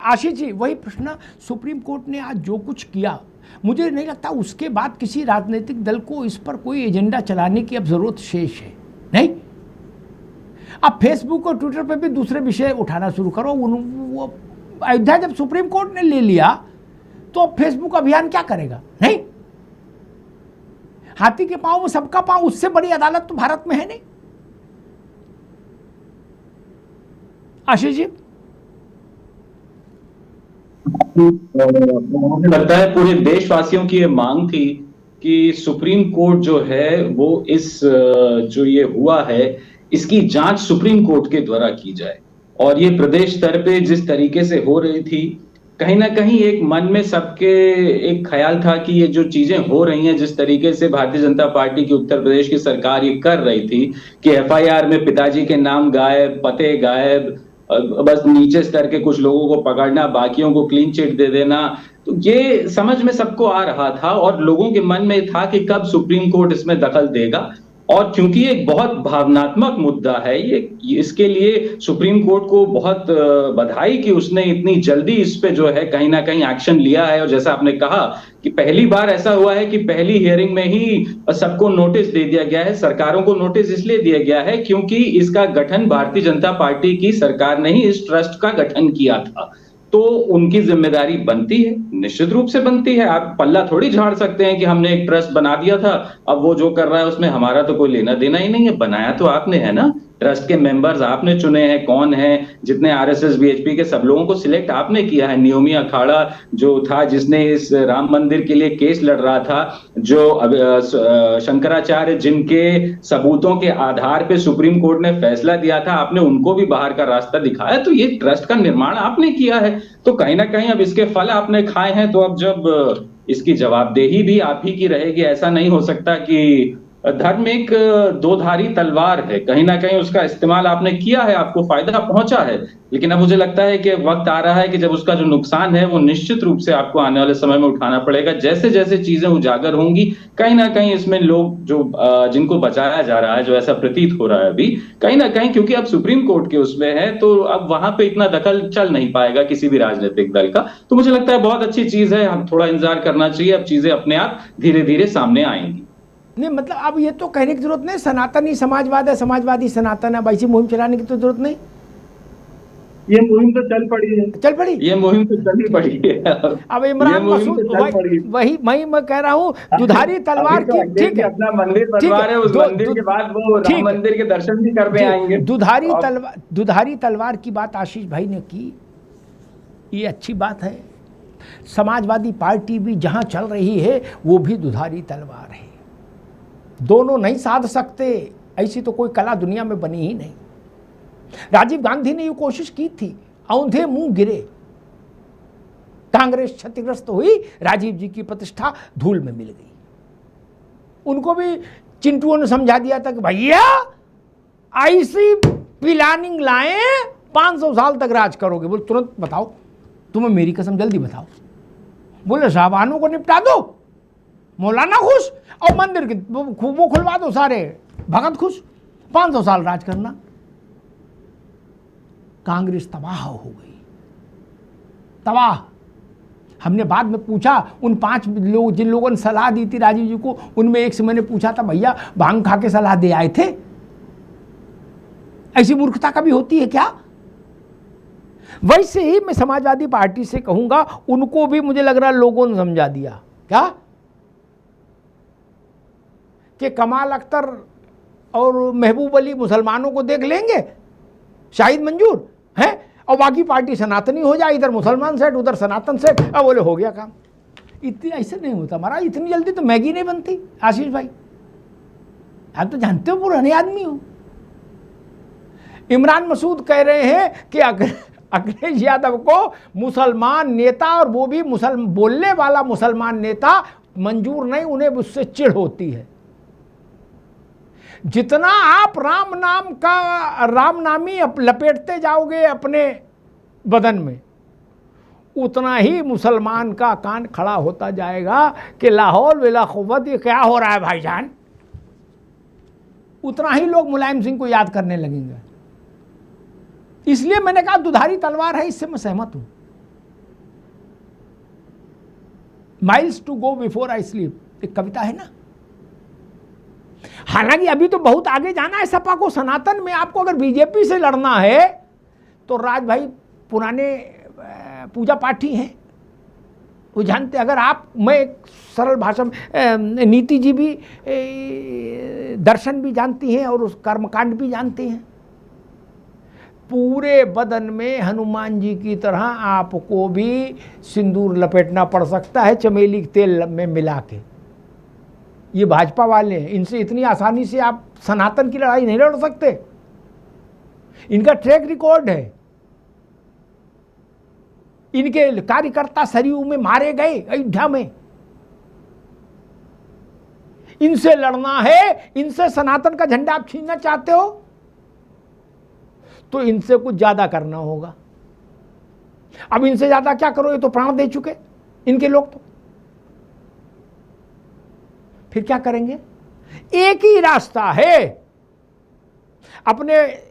आशीष जी, वही प्रश्न, supreme court ने आज जो कुछ किया, मुझे नहीं लगता उसके बाद किसी राजनीतिक दल को इस पर कोई एजेंडा चलाने की अब जरूरत शेष है। नहीं, अब फेसबुक और ट्विटर पे भी दूसरे विषय उठाना शुरू करो। वो अयोध्या जब सुप्रीम कोर्ट ने ले लिया तो अब फेसबुक अभियान क्या करेगा? नहीं, हाथी के पांव में सबका पांव, उससे बड़ी अदालत तो भारत में है नहीं। आशीष जी, मुझे लगता है पूरे देशवासियों की ये मांग थी कि सुप्रीम कोर्ट जो है वो इस जो ये हुआ है इसकी जांच सुप्रीम कोर्ट के द्वारा की जाए। और ये प्रदेश स्तर पे जिस तरीके से हो रही थी, कहीं ना कहीं एक मन में सबके एक ख्याल था कि ये जो चीजें हो रही हैं, जिस तरीके से भारतीय जनता पार्टी की उत्तर प्रदेश की सरकार ये कर रही थी कि एफआईआर में पिताजी के नाम गायब, पते गायब, बस नीचे स्तर के कुछ लोगों को पकड़ना, बाकियों को क्लीन चिट दे देना, तो ये समझ में सबको आ रहा था और लोगों के मन में था कि कब सुप्रीम कोर्ट इसमें दखल देगा। और क्योंकि ये एक बहुत भावनात्मक मुद्दा है, ये इसके लिए सुप्रीम कोर्ट को बहुत बधाई कि उसने इतनी जल्दी इस पे जो है कहीं ना कहीं एक्शन लिया है। और जैसा आपने कहा कि पहली बार ऐसा हुआ है कि पहली हियरिंग में ही सबको नोटिस दे दिया गया है। सरकारों को नोटिस इसलिए दिया गया है क्योंकि इसका गठन भारतीय जनता पार्टी की सरकार ने ही इस ट्रस्ट का गठन किया था, तो उनकी जिम्मेदारी बनती है, निश्चित रूप से बनती है। आप पल्ला थोड़ी झाड़ सकते हैं कि हमने एक ट्रस्ट बना दिया था, अब वो जो कर रहा है उसमें हमारा तो कोई लेना देना ही नहीं है। बनाया तो आपने है ना, ट्रस्ट के मेंबर्स आपने चुने हैं, कौन है, जितने आरएसएस बीएचपी के सब लोगों को सिलेक्ट आपने किया है। नियोमी अखाड़ा जो था जिसने इस राम मंदिर के लिए केस लड़ रहा था, जो शंकराचार्य जिनके सबूतों के आधार पे सुप्रीम कोर्ट ने फैसला दिया था, आपने उनको भी बाहर का रास्ता दिखाया। तो ये ट्रस्ट का निर्माण आपने किया है, तो कहीं ना कहीं अब इसके फल आपने खाए हैं, तो अब जब इसकी जवाबदेही भी आप ही की रहेगी। ऐसा नहीं हो सकता कि धर्म एक दो-धारी तलवार है, कहीं ना कहीं उसका इस्तेमाल आपने किया है, आपको फायदा पहुंचा है, लेकिन अब मुझे लगता है कि वक्त आ रहा है कि जब उसका जो नुकसान है वो निश्चित रूप से आपको आने वाले समय में उठाना पड़ेगा। जैसे जैसे चीजें उजागर होंगी, कहीं ना कहीं इसमें लोग जो जिनको बचाया जा रहा है, जो ऐसा प्रतीत हो रहा है अभी, कहीं ना कहीं क्योंकि अब सुप्रीम कोर्ट के उसमें है, तो अब वहां पे इतना दखल चल नहीं पाएगा किसी भी राजनीतिक दल का। तो मुझे लगता है बहुत अच्छी चीज है, हम थोड़ा इंतजार करना चाहिए, अब चीजें अपने आप धीरे धीरे सामने आएंगी। नहीं मतलब अब ये तो कहने की जरूरत नहीं सनातनी समाजवाद है, समाजवादी सनातन है, वैसी मुहिम चलाने की तो जरूरत नहीं। ये मुहिम तो चल पड़ी है, चल पड़ी, ये मुहिम तो चल ही पड़ी है। अब इमरान मसूद वही मैं कह रहा हूँ, दुधारी तलवार की, ठीक है, अपना मंदिर बनवा रहे, उस मंदिर के बाद वो राम मंदिर के दर्शन भी करने आएंगे। दुधारी तलवार की बात आशीष भाई ने की, ये अच्छी बात है। समाजवादी पार्टी भी जहां चल रही है वो भी दुधारी तलवार है, दोनों नहीं साध सकते, ऐसी तो कोई कला दुनिया में बनी ही नहीं। राजीव गांधी ने ये कोशिश की थी, औंधे मुंह गिरे, कांग्रेस क्षतिग्रस्त हुई, राजीव जी की प्रतिष्ठा धूल में मिल गई। उनको भी चिंटुओं ने समझा दिया था कि भैया ऐसी प्लानिंग लाए 500 साल तक राज करोगे। बोले तुरंत बताओ, तुम्हें मेरी कसम जल्दी बताओ। बोले साहबानों को निपटा दो, मौलाना खुश, और मंदिर के वो खुलवा दो, सारे भगत खुश, 500 साल राज करना। कांग्रेस तबाह हो गई, तबाह। हमने बाद में पूछा, उन 5 लोग जिन लोगों ने सलाह दी थी राजीव जी को, उनमें एक से मैंने पूछा था, भैया भांग खा के सलाह दे आए थे? ऐसी मूर्खता कभी होती है क्या? वैसे ही मैं समाजवादी पार्टी से कहूंगा, उनको भी मुझे लग रहा लोगों ने समझा दिया क्या कि कमाल अख्तर और महबूब अली मुसलमानों को देख लेंगे, शाहिद मंजूर है, और बाकी पार्टी सनातनी हो जाए, इधर मुसलमान सेट उधर सनातन सेट, अब बोले हो गया काम। इतनी ऐसे नहीं होता महाराज, इतनी जल्दी तो मैगी नहीं बनती। आशीष भाई आप तो जानते हो, पुराने आदमी हो। इमरान मसूद कह रहे हैं कि अखिलेश यादव को मुसलमान नेता, और वो भी बोलने वाला मुसलमान नेता मंजूर नहीं, उन्हें उससे चिढ़ होती है। जितना आप राम नामी लपेटते जाओगे अपने बदन में, उतना ही मुसलमान का कान खड़ा होता जाएगा कि लाहौल वला खुवत, ये क्या हो रहा है भाईजान। उतना ही लोग मुलायम सिंह को याद करने लगेंगे। इसलिए मैंने कहा दुधारी तलवार है, इससे मैं सहमत हूं। Miles to go before I sleep, एक कविता है ना। हालांकि अभी तो बहुत आगे जाना है सपा को। सनातन में आपको अगर बीजेपी से लड़ना है तो राज भाई पुराने पूजा पाठी हैं, वो जानते। अगर आप, मैं एक सरल भाषा में, नीति जी भी दर्शन भी जानती हैं और उस कर्मकांड भी जानती हैं। पूरे बदन में हनुमान जी की तरह आपको भी सिंदूर लपेटना पड़ सकता है चमेली के तेल में मिला के। ये भाजपा वाले हैं, इनसे इतनी आसानी से आप सनातन की लड़ाई नहीं लड़ सकते। इनका ट्रैक रिकॉर्ड है। इनके कार्यकर्ता सरयू में मारे गए, अयोध्या में। इनसे लड़ना है, इनसे सनातन का झंडा आप छीनना चाहते हो तो इनसे कुछ ज्यादा करना होगा। अब इनसे ज्यादा क्या करो, ये तो प्राण दे चुके इनके लोग। तो फिर क्या करेंगे? एक ही रास्ता है, अपने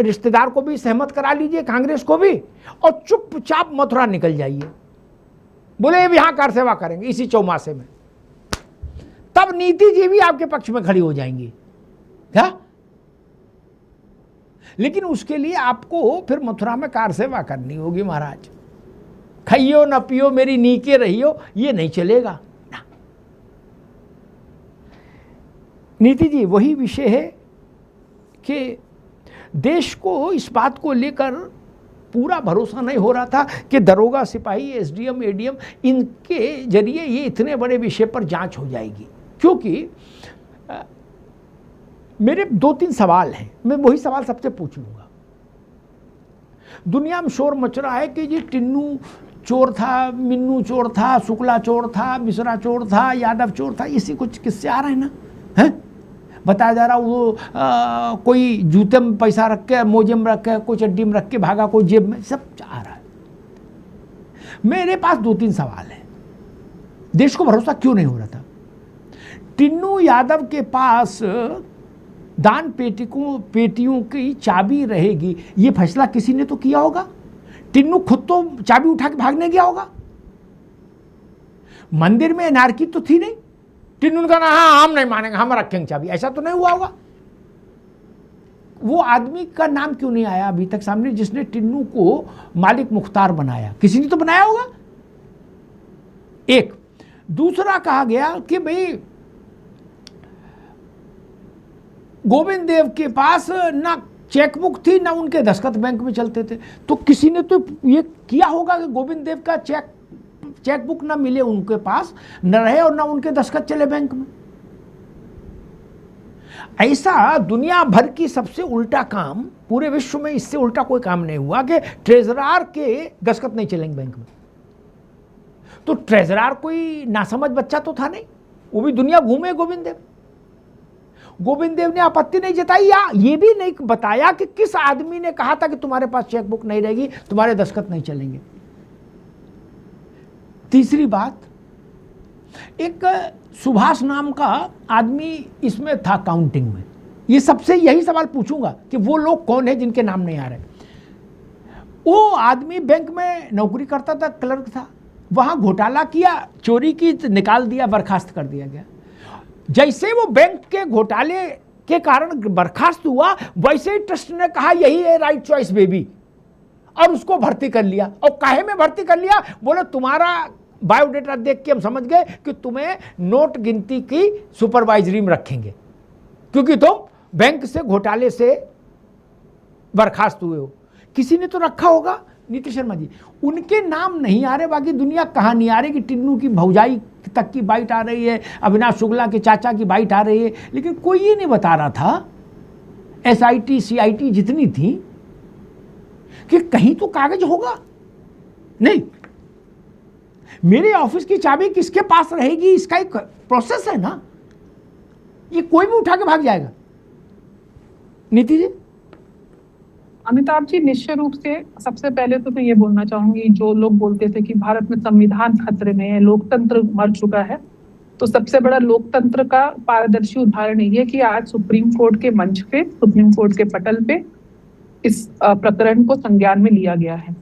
रिश्तेदार को भी सहमत करा लीजिए, कांग्रेस को भी, और चुपचाप मथुरा निकल जाइए। बोले यहां कार सेवा करेंगे इसी चौमासे में, तब नीति जी भी आपके पक्ष में खड़ी हो जाएंगी। क्या? लेकिन उसके लिए आपको फिर मथुरा में कार सेवा करनी होगी महाराज। खाइयो न पियो मेरी नीके रहियो, ये नहीं चलेगा ना। नीति जी वही विषय है कि देश को इस बात को लेकर पूरा भरोसा नहीं हो रहा था कि दरोगा, सिपाही, एसडीएम, एडीएम, इनके जरिए ये इतने बड़े विषय पर जांच हो जाएगी। क्योंकि मेरे 2-3 सवाल हैं, मैं वही सवाल सबसे पूछ लूंगा। दुनिया में शोर मच रहा है कि जी टिन्नू चोर था, मिन्नू चोर था, शुक्ला चोर था, मिश्रा चोर था, यादव चोर था, इसी कुछ किस्से आ रहे हैं ना। हैं बताया जा रहा वो कोई जूते में पैसा रख के, मोजे में रख के, कोई चड्डी में रख के भागा, कोई जेब में, सब आ रहा है। मेरे पास 2-3 सवाल हैं। देश को भरोसा क्यों नहीं हो रहा था? टिन्नू यादव के पास दान पेटियों की चाबी रहेगी, ये फैसला किसी ने तो किया होगा। टिन्नू खुद तो चाबी उठा के भागने गया होगा। मंदिर में एनार्की तो थी नहीं। टिन्नू ने कहा हाँ हम नहीं मानेंगे, हम रखेंगे चाबी, ऐसा तो नहीं हुआ होगा। वो आदमी का नाम क्यों नहीं आया अभी तक सामने जिसने टिन्नू को मालिक मुख्तार बनाया? किसी ने तो बनाया होगा। एक दूसरा कहा गया कि भाई गोविंद देव के पास ना चेकबुक थी ना उनके दस्तखत बैंक में चलते थे, तो किसी ने तो ये किया होगा कि गोविंद देव का चेकबुक ना मिले उनके पास, न रहे और ना उनके दस्तखत चले बैंक में। ऐसा दुनिया भर की सबसे उल्टा काम, पूरे विश्व में इससे उल्टा कोई काम नहीं हुआ कि ट्रेजरार के दस्तखत नहीं चलेंगे बैंक में। तो ट्रेजरार कोई नासमझ बच्चा तो था नहीं, वो भी दुनिया घूमे गोविंद देव। गोविंद देव ने आपत्ति नहीं जताई या ये भी नहीं बताया कि किस आदमी ने कहा था कि तुम्हारे पास चेकबुक नहीं रहेगी, तुम्हारे दस्तखत नहीं चलेंगे। तीसरी बात, एक सुभाष नाम का आदमी इसमें था काउंटिंग में। ये सबसे यही सवाल पूछूंगा कि वो लोग कौन है जिनके नाम नहीं आ रहे। वो आदमी बैंक में नौकरी करता था, क्लर्क था, वहां घोटाला किया, चोरी की, निकाल दिया, बर्खास्त कर दिया गया। जैसे वो बैंक के घोटाले के कारण बर्खास्त हुआ, वैसे ही ट्रस्ट ने कहा यही है राइट चॉइस बेबी, और उसको भर्ती कर लिया। और काहे में भर्ती कर लिया? बोले तुम्हारा बायोडेटा देख के हम समझ गए कि तुम्हें नोट गिनती की सुपरवाइजरी में रखेंगे, क्योंकि तुम बैंक से घोटाले से बर्खास्त हुए हो। किसी ने तो रखा होगा। नीतीश शर्मा जी, उनके नाम नहीं आ रहे, बाकी दुनिया कहाँ नहीं आ रही कि टिन्नू की भौजाई तक की बाइट आ रही है, अविनाश शुक्ला के चाचा की बाइट आ रही है, लेकिन कोई ये नहीं बता रहा था, SIT CIT जितनी थी, कि कहीं तो कागज होगा। नहीं, मेरे ऑफिस की चाबी किसके पास रहेगी, इसका एक प्रोसेस है ना। ये कोई भी उठा के भाग जाएगा। नीति जी। अमिताभ जी, निश्चय रूप से सबसे पहले तो मैं ये बोलना चाहूंगी, जो लोग बोलते थे कि भारत में संविधान खतरे में है, लोकतंत्र मर चुका है, तो सबसे बड़ा लोकतंत्र का पारदर्शी उदाहरण ये है कि आज सुप्रीम कोर्ट के मंच पे, सुप्रीम कोर्ट के पटल पे इस प्रकरण को संज्ञान में लिया गया है।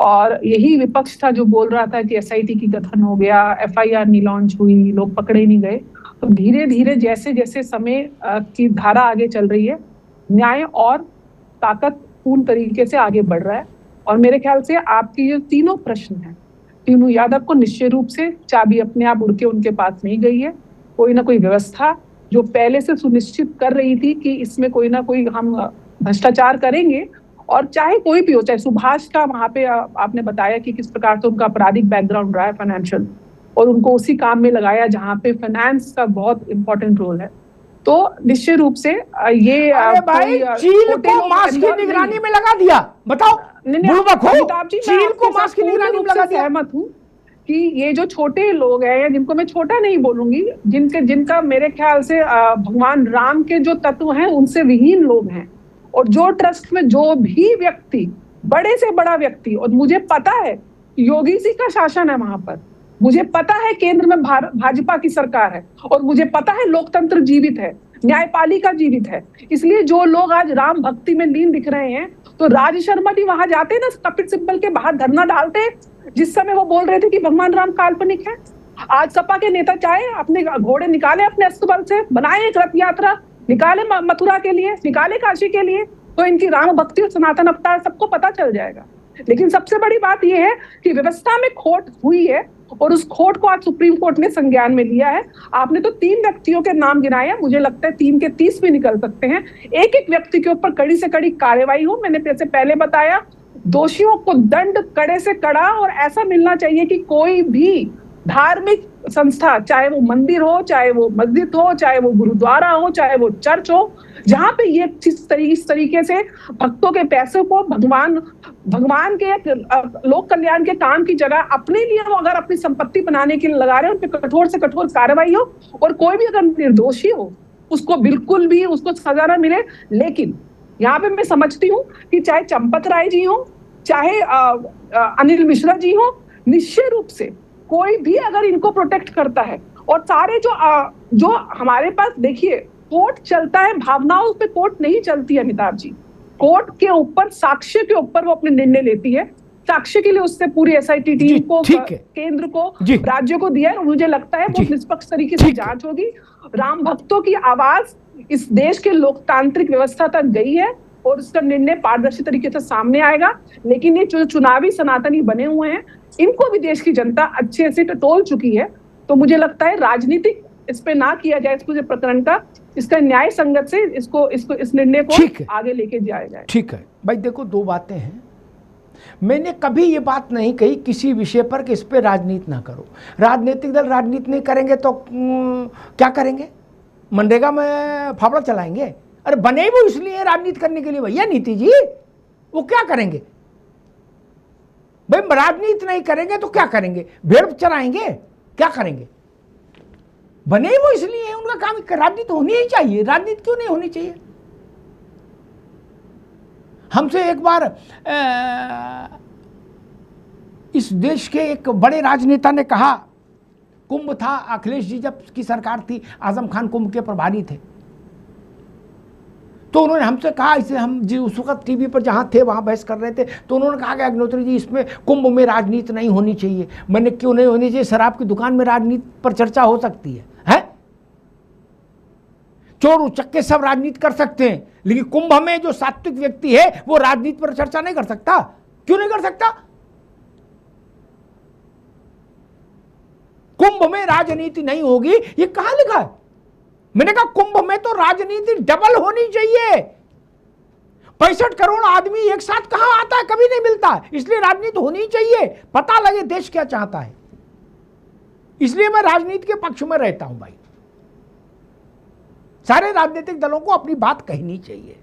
और यही विपक्ष था जो बोल रहा था कि एसआईटी की गठन हो गया, एफआईआर नहीं लॉन्च हुई, लोग पकड़े नहीं गए। तो धीरे धीरे जैसे जैसे समय की धारा आगे चल रही है, न्याय और ताकतपूर्ण तरीके से आगे बढ़ रहा है। और मेरे ख्याल से आपकी जो तीनों प्रश्न हैं, तीनों यादव को निश्चय रूप से चाबी अपने आप उड़ के उनके पास नहीं गई है। कोई ना कोई व्यवस्था जो पहले से सुनिश्चित कर रही थी कि इसमें कोई ना कोई हम भ्रष्टाचार करेंगे, और चाहे कोई भी हो, चाहे सुभाष का वहां पे आपने बताया कि किस प्रकार से उनका आपराधिक बैकग्राउंड रहा है फाइनेंशियल, और उनको उसी काम में लगाया जहां पे फाइनेंस का बहुत इंपॉर्टेंट रोल है। तो निश्चय रूप से ये अरे भाई, चील को मांस की निगरानी में लगा दिया, बताओ। अमिताभ जी, चील को मांस की निगरानी में लगा दिया। सहमत हूँ कि ये जो छोटे लोग हैं, या जिनको मैं छोटा नहीं बोलूंगी, जिनका मेरे ख्याल से भगवान राम के जो तत्व हैं उनसे विहीन लोग हैं, और जो ट्रस्ट में जो भी व्यक्ति, बड़े से बड़ा व्यक्ति, और मुझे पता है योगी जी का शासन है वहां पर, मुझे पता है केंद्र में भाजपा की सरकार है, और मुझे पता है लोकतंत्र जीवित है, न्यायपालिका जीवित है। इसलिए जो लोग आज राम भक्ति में लीन दिख रहे हैं, तो राज शर्मा जी वहां जाते ना, कपिल सिब्बल के बाहर धरना डालते जिस समय वो बोल रहे थे कि भगवान राम काल्पनिक है। आज सपा के नेता चाहे अपने घोड़े निकाले अपने अस्तबल से, बनाए एक रथ यात्रा, निकाले मथुरा के लिए, निकाले काशी के लिए, तो इनकी राम भक्ति और सनातन अवतार सबको पता चल जाएगा। लेकिन सबसे बड़ी बात यह है कि व्यवस्था में खोट हुई है, और उस खोट को आज सुप्रीम कोर्ट ने संज्ञान में लिया है। आपने तो 3 व्यक्तियों के नाम गिनाए हैं, मुझे लगता है 3 के 30 भी निकल सकते हैं। एक एक व्यक्ति के ऊपर कड़ी से कड़ी कार्रवाई हो। मैंने जैसे पहले बताया, दोषियों को दंड कड़े से कड़ा और ऐसा मिलना चाहिए कि कोई भी धार्मिक संस्था, चाहे वो मंदिर हो, चाहे वो मस्जिद हो, चाहे वो गुरुद्वारा हो, चाहे वो चर्च हो, जहां पे ये इस तरीके से भक्तों के पैसे को भगवान के लोक कल्याण के काम की जगह अपने लिए वो अगर अपनी संपत्ति बनाने के लिए लगा रहे हैं, उन पर कठोर से कठोर कार्रवाई हो, और कोई भी अगर निर्दोषी हो उसको बिल्कुल भी उसको सजा ना मिले। लेकिन यहाँ पे मैं समझती हूँ कि चाहे चंपत राय जी हो, चाहे अनिल मिश्रा जी हो, निश्चय रूप से कोई भी अगर इनको प्रोटेक्ट करता है, और सारे जो हमारे पास देखिए कोर्ट चलता है, भावनाओं पे कोर्ट नहीं चलती है अमिताभ जी। कोर्ट के ऊपर, साक्ष्य के ऊपर वो अपने निर्णय लेती है। साक्ष्य के लिए उससे पूरी एसआईटी टीम को, केंद्र को, राज्य को दिया है, और मुझे लगता है बहुत निष्पक्ष तरीके से जांच होगी। राम भक्तों की आवाज इस देश के लोकतांत्रिक व्यवस्था तक गई है, और उसका निर्णय पारदर्शी तरीके से सामने आएगा। लेकिन ये जो चुनावी सनातनी बने हुए हैं, इनको भी देश की जनता अच्छे से टटोल चुकी है। तो मुझे लगता है राजनीतिक इस पे ना किया जाए, इस पूरे प्रकरण का, इसका न्याय संगत से इस निर्णय को आगे लेके जाया जाए। ठीक है भाई, देखो 2 बातें हैं। मैंने कभी ये बात नहीं कही किसी विषय पर कि इस पे राजनीति ना करो। राजनीतिक दल राजनीति नहीं करेंगे तो क्या करेंगे? मनरेगा में फावड़ा चलाएंगे? अरे बने वो इसलिए राजनीति करने के लिए भैया नीति जी, वो क्या करेंगे भाई? राजनीति नहीं करेंगे तो क्या करेंगे? भेड़ चराएंगे? क्या करेंगे? बने वो इसलिए, उनका काम राजनीति होनी ही चाहिए। राजनीति क्यों नहीं होनी चाहिए? हमसे एक बार इस देश के एक बड़े राजनेता ने कहा, कुंभ था, अखिलेश जी जब की सरकार थी, आजम खान कुंभ के प्रभारी थे, तो उन्होंने हमसे कहा, इसे हम जी उस वक्त टीवी पर जहाँ थे वहाँ बहस कर रहे थे, तो उन्होंने कहा कि अग्निहोत्री जी इसमें कुंभ में राजनीति नहीं होनी चाहिए। मैंने क्यों नहीं होनी चाहिए? शराब की दुकान में राजनीति पर चर्चा हो सकती है? चोर उचक्के सब राजनीति कर सकते हैं, लेकिन कुंभ में जो सात्विक व्यक्ति है वो राजनीति पर चर्चा नहीं कर सकता। क्यों नहीं कर सकता? कुंभ में राजनीति नहीं होगी, ये कहां लिखा है? मैंने कहा कुंभ में तो राजनीति डबल होनी चाहिए। 65 करोड़ आदमी एक साथ कहां आता है? कभी नहीं मिलता। इसलिए राजनीति होनी चाहिए, पता लगे देश क्या चाहता है। इसलिए मैं राजनीति के पक्ष में रहता हूं भाई। सारे राजनीतिक दलों को अपनी बात कहनी चाहिए।